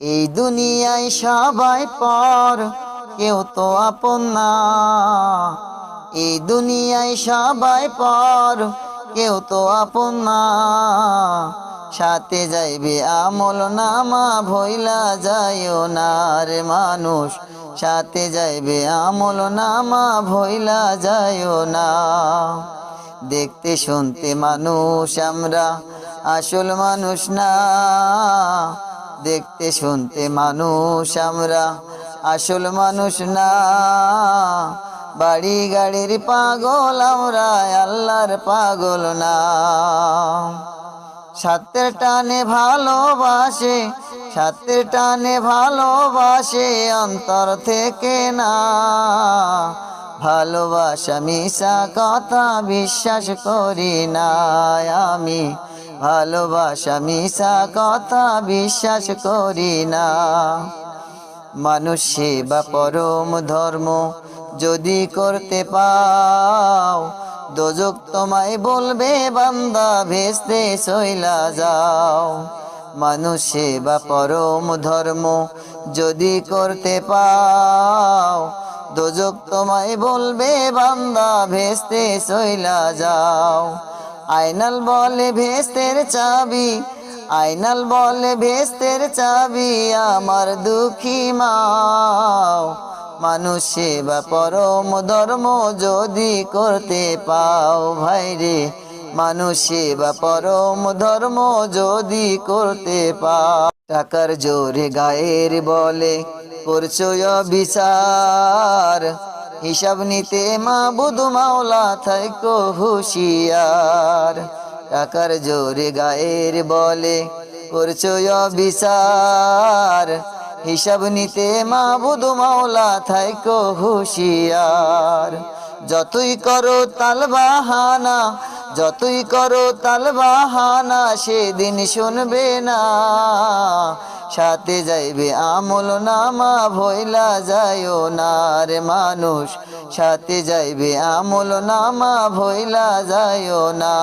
এই দুনিয়ায় সবাই পর, কেউ তো আপন না। এই দুনিয়ায় সবাই পর, কেউ তো আপন না। সাথে যাইবে আমল নামা, ভইলা যাইও না রে মানুষ। সাথে যাইবে আমল নামা, ভইলা যাইও না। দেখতে শুনতে মানুষ আমরা, আসল মানুষ না। দেখতে শুনতে মানুষ আমরা, আসল মানুষ না। বাড়ি গাড়ির পাগল আমরা, আল্লাহর পাগল না। স্বার্থের টানে ভালোবাসে, স্বার্থের টানে ভালোবাসে অন্তর থেকে না। ভালোবাসা মিশা কথা বিশ্বাস করি না আমি। ভালোবাসা মিশা কথা বিশ্বাস করি না। মানুষ সেবা পরম ধর্ম যদি করতে পাও, দোজক তোমায় বলবে বান্দা ভেস্তে চইলা যাও। মানুষ সেবা পরম ধর্ম যদি করতে পাও, দোজক তোমায় বলবে বান্দা ভেস্তে চইলা যাও। আয়নাল বলে ভেস্তের চাবি, আয়নাল বলে ভেস্তের চাবি আমার দুঃখী মাও। মানুষ সেবা পরম ধর্ম যদি করতে পাও ভাইরে, মানুষ সেবা পরম ধর্ম যদি করতে পাও। টাকার জোরে গায়ের বলে করছো বিচার, হিসাব নিতে মাবুদ মাওলা থাইকো হুঁশিয়ার। টাকার জোরে গায়ের বলে করছো বিচার, হিসাব নিতে মাবুদ মাওলা থাইকো হুঁশিয়ার। যতই করো তাল বাহানা, যতই করো তাল বাহানা, সেদিন শুনবে না। সাথে যাইবে আমল নামা, ভইলা যাইও না রে মানুষ। সাথে যাইবে আমল নামা, ভইলা যাইও না।